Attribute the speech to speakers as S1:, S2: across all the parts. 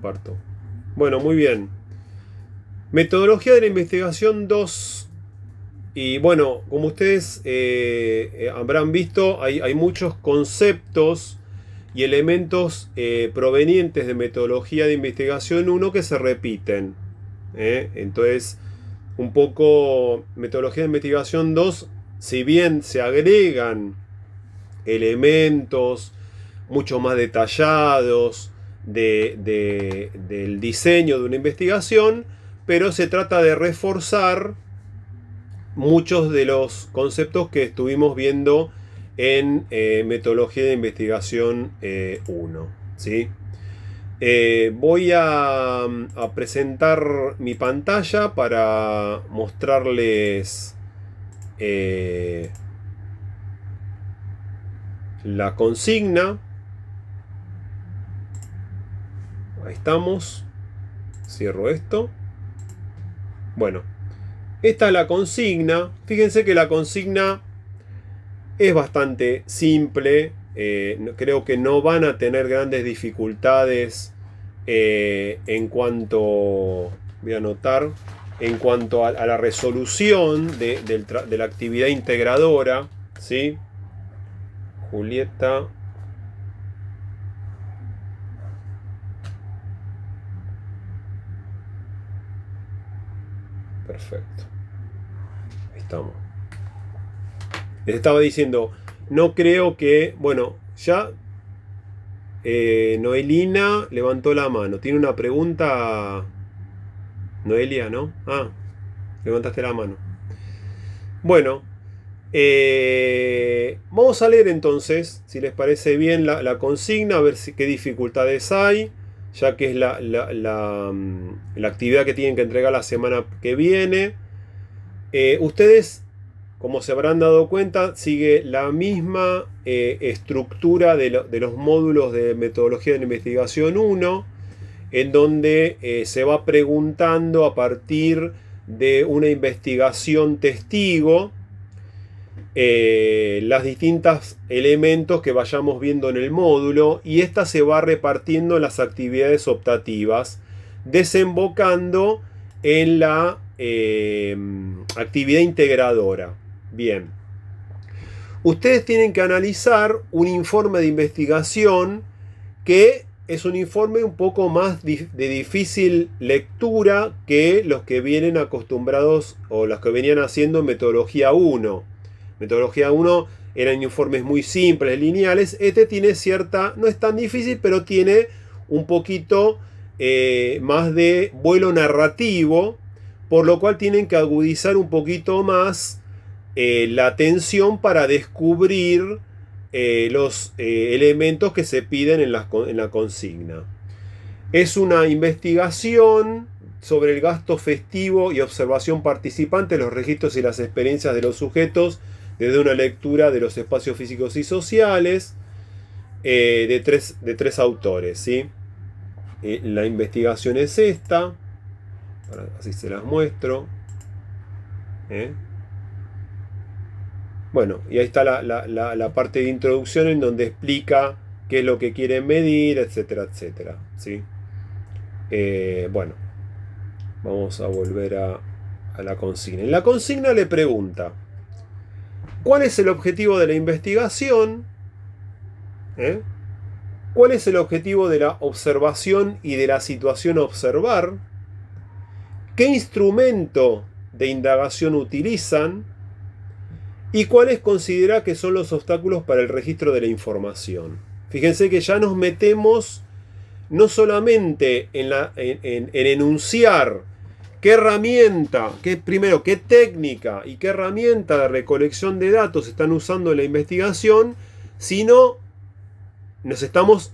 S1: comparto. Bueno, muy bien. Metodología de la investigación 2. Y bueno, como ustedes habrán visto, hay muchos conceptos y elementos provenientes de metodología de investigación 1 que se repiten. Entonces, un poco metodología de investigación 2, si bien se agregan elementos mucho más detallados del diseño de una investigación, pero se trata de reforzar muchos de los conceptos que estuvimos viendo en metodología de investigación 1. ¿Sí? Voy a presentar mi pantalla para mostrarles la consigna. Ahí estamos. Cierro esto. Bueno, esta es la consigna. Fíjense que la consigna es bastante simple. Creo que no van a tener grandes dificultades en cuanto, voy a anotar, en cuanto a la resolución de la actividad integradora. ¿Sí? Julieta. Perfecto. Ahí estamos. Les estaba diciendo, no creo que, bueno, ya Noelina levantó la mano. Tiene una pregunta, Noelia, ¿no? Ah, levantaste la mano. Bueno, vamos a leer entonces, si les parece bien, la consigna, a ver qué dificultades hay, ya que es la actividad que tienen que entregar la semana que viene. Ustedes, como se habrán dado cuenta, sigue la misma estructura de los módulos de metodología de la investigación 1, en donde se va preguntando a partir de una investigación testigo las distintos elementos que vayamos viendo en el módulo, y esta se va repartiendo en las actividades optativas, desembocando en la actividad integradora. Bien. Ustedes tienen que analizar un informe de investigación que es un informe un poco más de difícil lectura que los que vienen acostumbrados o los que venían haciendo en metodología 1. Metodología 1 eran informes muy simples, lineales. Este tiene cierta, no es tan difícil, pero tiene un poquito más de vuelo narrativo, por lo cual tienen que agudizar un poquito más la atención para descubrir los elementos que se piden en la consigna. Es una investigación sobre el gasto festivo y observación participante, los registros y las experiencias de los sujetos desde una lectura de los espacios físicos y sociales de tres autores. ¿Sí? La investigación es esta, así se las muestro. Bueno, y ahí está la parte de introducción en donde explica qué es lo que quieren medir, etcétera, etcétera. ¿Sí? Bueno, vamos a volver a la consigna. En la consigna le pregunta, ¿cuál es el objetivo de la investigación? ¿Cuál es el objetivo de la observación y de la situación a observar? ¿Qué instrumento de indagación utilizan? ¿Y cuáles considera que son los obstáculos para el registro de la información? Fíjense que ya nos metemos no solamente en enunciar qué herramienta, primero qué técnica y qué herramienta de recolección de datos están usando en la investigación, sino nos estamos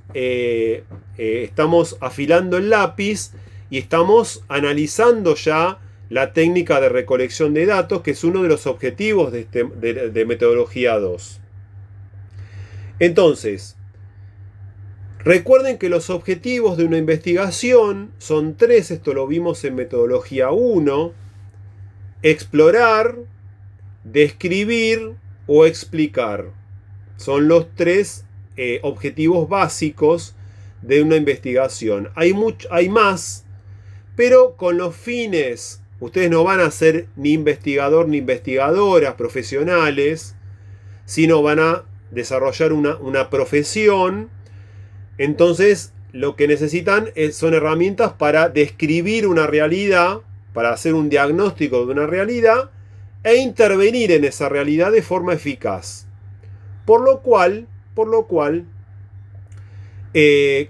S1: afilando el lápiz y estamos analizando ya la técnica de recolección de datos, que es uno de los objetivos de metodología 2. Entonces, recuerden que los objetivos de una investigación son tres, esto lo vimos en metodología 1: explorar, describir o explicar. Son los tres objetivos básicos de una investigación. Hay más, pero con los fines, ustedes no van a ser ni investigador ni investigadoras profesionales, sino van a desarrollar una profesión. Entonces, lo que necesitan son herramientas para describir una realidad, para hacer un diagnóstico de una realidad e intervenir en esa realidad de forma eficaz. Por lo cual,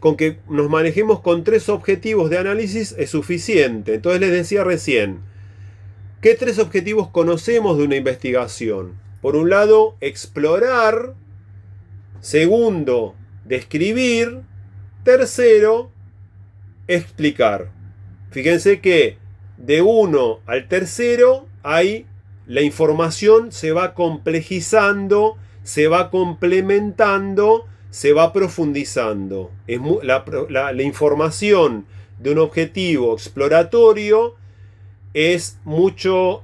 S1: con que nos manejemos con 3 objetivos de análisis es suficiente. Entonces les decía recién, ¿qué 3 objetivos conocemos de una investigación? Por un lado, explorar. Segundo, describir. Tercero, explicar. Fíjense que de 1 al tercero la información se va complejizando, se va complementando, se va profundizando. La información de un objetivo exploratorio es mucho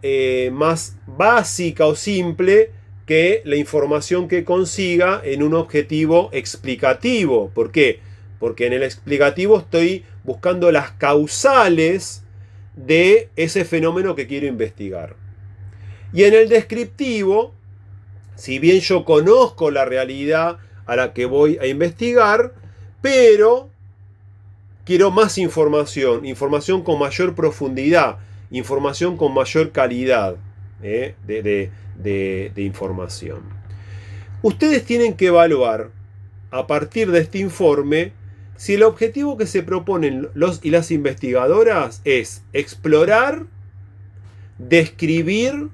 S1: más básica o simple que la información que consiga en un objetivo explicativo. ¿Por qué? Porque en el explicativo estoy buscando las causales de ese fenómeno que quiero investigar. Y en el descriptivo, si bien yo conozco la realidad a la que voy a investigar, pero quiero más información, información con mayor profundidad, información con mayor calidad de información. Ustedes tienen que evaluar, a partir de este informe, si el objetivo que se proponen los y las investigadoras es explorar, describir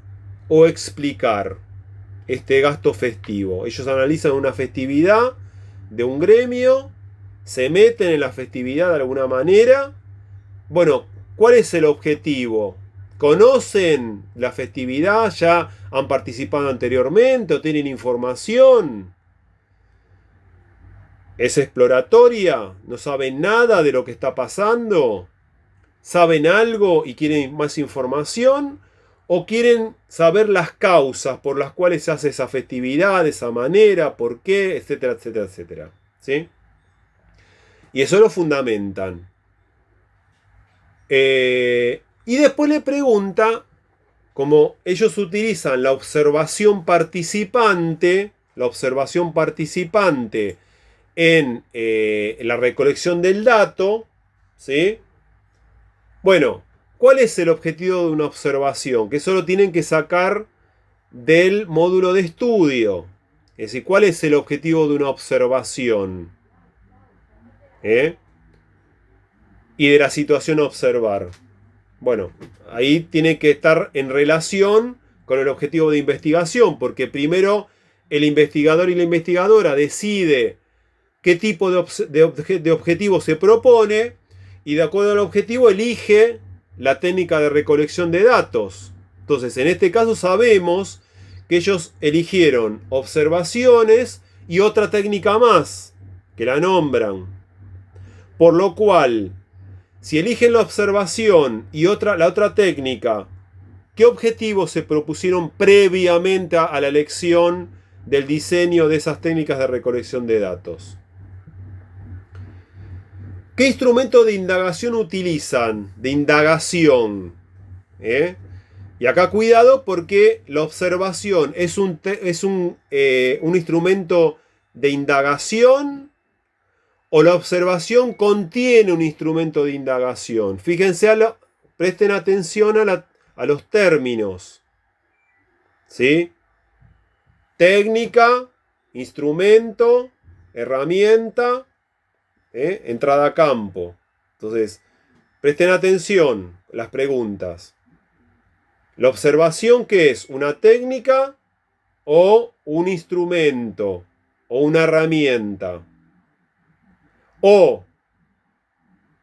S1: o explicar este gasto festivo. Ellos analizan una festividad de un gremio, se meten en la festividad de alguna manera. Bueno, ¿cuál es el objetivo? ¿Conocen la festividad? ¿Ya han participado anteriormente o tienen información? ¿Es exploratoria? ¿No saben nada de lo que está pasando? ¿Saben algo y quieren más información? ¿O quieren saber las causas por las cuales se hace esa festividad de esa manera? ¿Por qué? Etcétera, etcétera, etcétera. ¿Sí? Y eso lo fundamentan. Y después le pregunta, como ellos utilizan la observación participante en la recolección del dato, ¿sí? Bueno, ¿cuál es el objetivo de una observación? Que eso lo tienen que sacar del módulo de estudio. Es decir, ¿cuál es el objetivo de una observación? Y de la situación a observar. Bueno, ahí tiene que estar en relación con el objetivo de investigación, porque primero el investigador y la investigadora decide qué tipo de objetivo se propone y de acuerdo al objetivo elige la técnica de recolección de datos. Entonces, en este caso sabemos que ellos eligieron observaciones y otra técnica más, que la nombran. Por lo cual, si eligen la observación y la otra técnica, ¿qué objetivos se propusieron previamente a la elección del diseño de esas técnicas de recolección de datos? ¿Qué instrumento de indagación utilizan? De indagación. Y acá cuidado porque la observación es un instrumento de indagación o la observación contiene un instrumento de indagación. Fíjense, presten atención a los términos. ¿Sí? Técnica, instrumento, herramienta, entrada a campo. Entonces, presten atención a las preguntas. ¿La observación qué es? ¿Una técnica o un instrumento o una herramienta? ¿O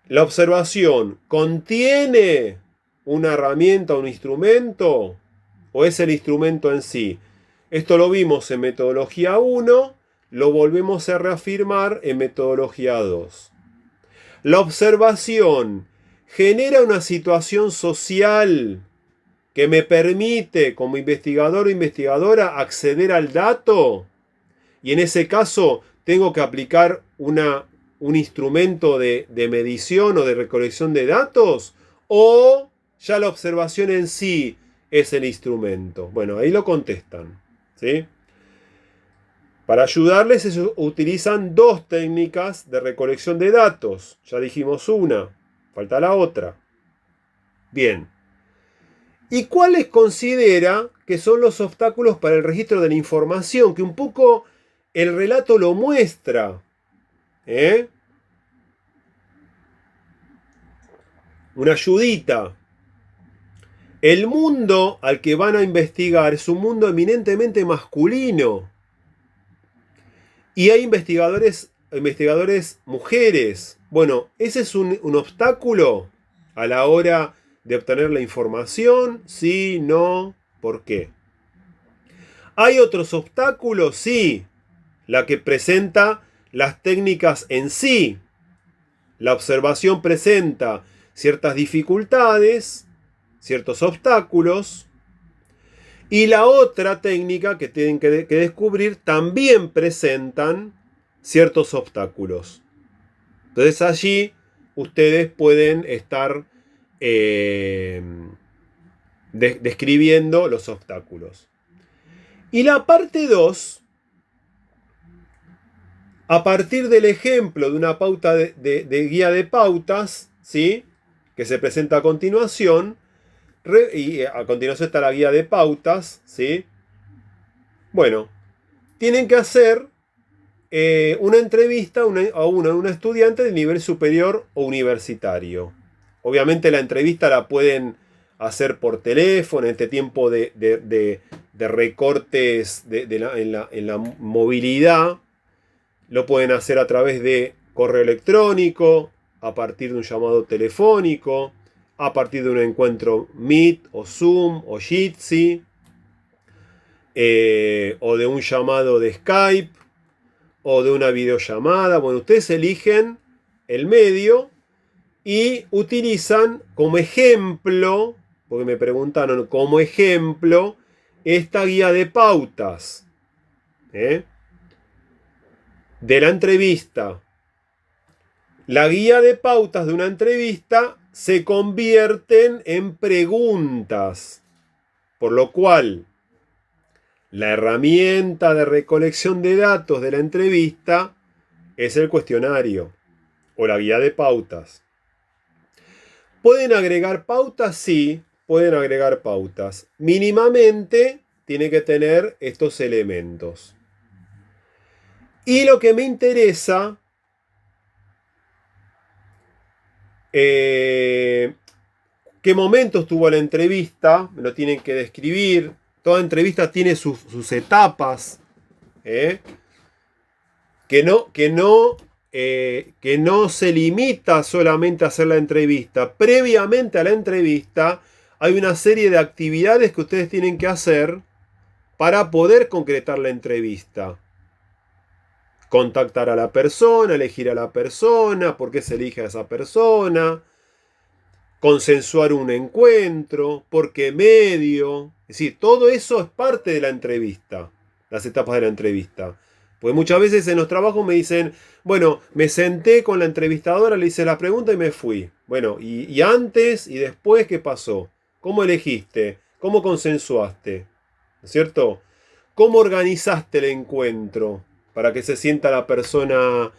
S1: la observación contiene una herramienta o un instrumento? ¿O es el instrumento en sí? Esto lo vimos en metodología 1, lo volvemos a reafirmar en metodología 2. La observación genera una situación social que me permite, como investigador o investigadora, acceder al dato. Y en ese caso tengo que aplicar una un instrumento de medición o de recolección de datos? ¿O ya la observación en sí es el instrumento? Bueno, ahí lo contestan, ¿sí? Para ayudarles, ellos utilizan dos técnicas de recolección de datos. Ya dijimos una, falta la otra. Bien. ¿Y cuáles considera que son los obstáculos para el registro de la información? Que un poco el relato lo muestra. Una ayudita. El mundo al que van a investigar es un mundo eminentemente masculino. Y hay investigadores mujeres. Bueno, ese es un obstáculo a la hora de obtener la información. Sí, no, ¿por qué? ¿Hay otros obstáculos? Sí. La que presenta las técnicas en sí. La observación presenta ciertas dificultades, ciertos obstáculos. Y la otra técnica que tienen que descubrir también presentan ciertos obstáculos. Entonces allí ustedes pueden estar describiendo los obstáculos. Y la parte 2, a partir del ejemplo de una pauta de guía de pautas, ¿sí?, que se presenta a continuación, y a continuación está la guía de pautas, ¿sí? Bueno, tienen que hacer una entrevista a una estudiante de nivel superior o universitario. Obviamente la entrevista la pueden hacer por teléfono en este tiempo de recortes en la movilidad. Lo pueden hacer a través de correo electrónico, a partir de un llamado telefónico, a partir de un encuentro Meet o Zoom o Jitsi, o de un llamado de Skype, o de una videollamada. Bueno, ustedes eligen el medio y utilizan como ejemplo, porque me preguntaron, como ejemplo, esta guía de pautas de la entrevista. La guía de pautas de una entrevista se convierten en preguntas, por lo cual la herramienta de recolección de datos de la entrevista es el cuestionario o la guía de pautas. ¿Pueden agregar pautas? Sí, pueden agregar pautas. Mínimamente tiene que tener estos elementos. Y lo que me interesa, ¿qué momentos tuvo la entrevista? Me lo tienen que describir. Toda entrevista tiene sus etapas. Que no se limita solamente a hacer la entrevista. Previamente a la entrevista hay una serie de actividades que ustedes tienen que hacer para poder concretar la entrevista. Contactar a la persona, elegir a la persona, por qué se elige a esa persona, consensuar un encuentro, por qué medio. Es decir, todo eso es parte de la entrevista, las etapas de la entrevista. Pues muchas veces en los trabajos me dicen, bueno, me senté con la entrevistadora, le hice la pregunta y me fui. Bueno, y antes y después, ¿qué pasó? ¿Cómo elegiste? ¿Cómo consensuaste? ¿No es cierto? ¿Cómo organizaste el encuentro para que se sienta la persona?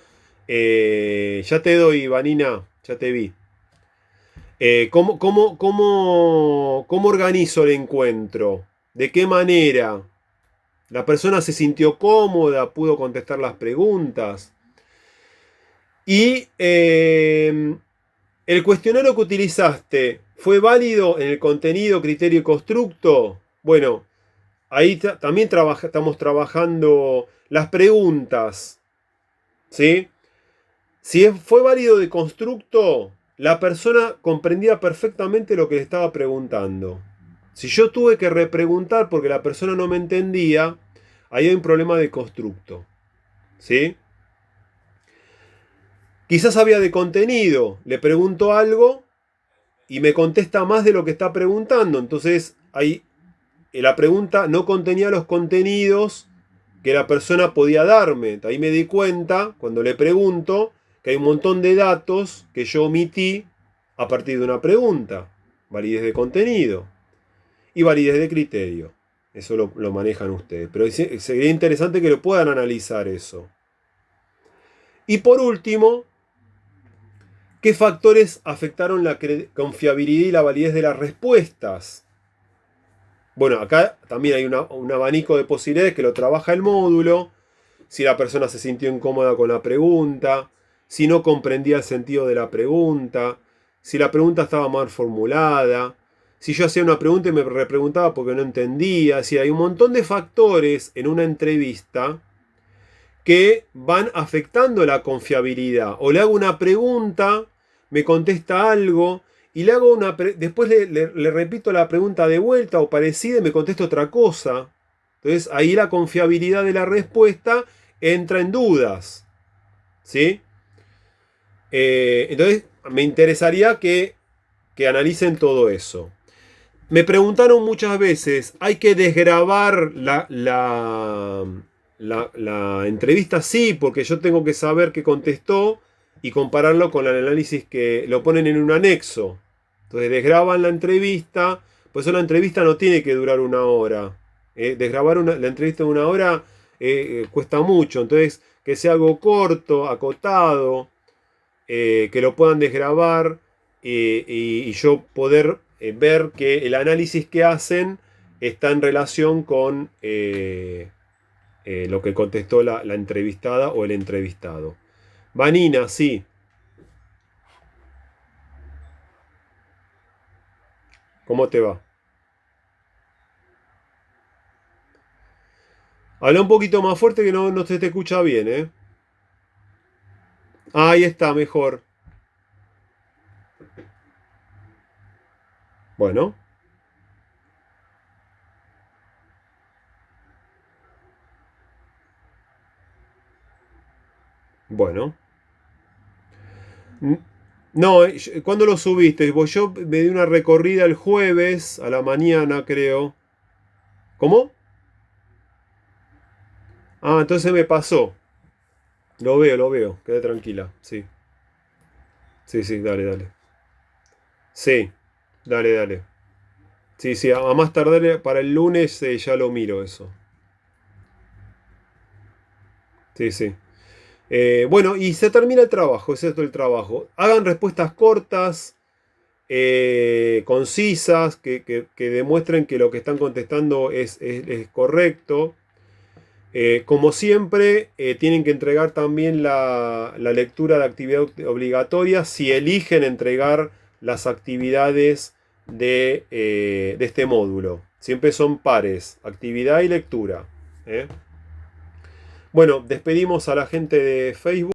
S1: Ya te doy, Vanina, ya te vi. ¿Cómo organizo el encuentro? ¿De qué manera? ¿La persona se sintió cómoda? ¿Pudo contestar las preguntas? Y el cuestionario que utilizaste, ¿fue válido en el contenido, criterio y constructo? Bueno, ahí también estamos trabajando las preguntas, ¿sí? Si fue válido de constructo, la persona comprendía perfectamente lo que le estaba preguntando. Si yo tuve que repreguntar porque la persona no me entendía, ahí hay un problema de constructo, ¿sí? Quizás había de contenido, le pregunto algo y me contesta más de lo que está preguntando. Entonces ahí la pregunta no contenía los contenidos que la persona podía darme. Ahí me di cuenta, cuando le pregunto, que que hay un montón de datos que yo omití a partir de una pregunta. Validez de contenido y validez de criterio. Eso lo manejan ustedes. Pero sería interesante que lo puedan analizar eso. Y por último, ¿qué factores afectaron la confiabilidad y la validez de las respuestas? Bueno, acá también hay un abanico de posibilidades que lo trabaja el módulo. Si la persona se sintió incómoda con la pregunta, si no comprendía el sentido de la pregunta, si la pregunta estaba mal formulada, si yo hacía una pregunta y me repreguntaba porque no entendía. Si hay un montón de factores en una entrevista que van afectando la confiabilidad. O le hago una pregunta, me contesta algo, y le hago después le repito la pregunta de vuelta o parecida y me contesta otra cosa. Entonces ahí la confiabilidad de la respuesta entra en dudas. ¿Sí? Entonces me interesaría que analicen todo eso. Me preguntaron muchas veces, ¿hay que desgrabar la entrevista? Sí, porque yo tengo que saber qué contestó y compararlo con el análisis que lo ponen en un anexo. Entonces desgraban la entrevista, por eso la entrevista no tiene que durar una hora. Desgrabar la entrevista de una hora cuesta mucho, entonces que sea algo corto, acotado, que lo puedan desgrabar y yo poder ver que el análisis que hacen está en relación con lo que contestó la entrevistada o el entrevistado. Vanina, sí. ¿Cómo te va? Habla un poquito más fuerte que no se te escucha bien, ¿eh? Ahí está, mejor. Bueno, bueno. No, ¿cuándo lo subiste? Pues yo me di una recorrida el jueves a la mañana, creo. ¿Cómo? Ah, entonces me pasó. Lo veo. Quedé tranquila. Sí. Sí, sí, dale, dale. Sí, dale, dale. Sí, sí, a más tardar para el lunes ya lo miro eso. Sí, sí. Bueno, y se termina el trabajo, es esto el trabajo. Hagan respuestas cortas, concisas, que demuestren que lo que están contestando es correcto. Como siempre, tienen que entregar también la lectura de actividad obligatoria si eligen entregar las actividades de este módulo. Siempre son pares, actividad y lectura. ¿Eh? Bueno, despedimos a la gente de Facebook.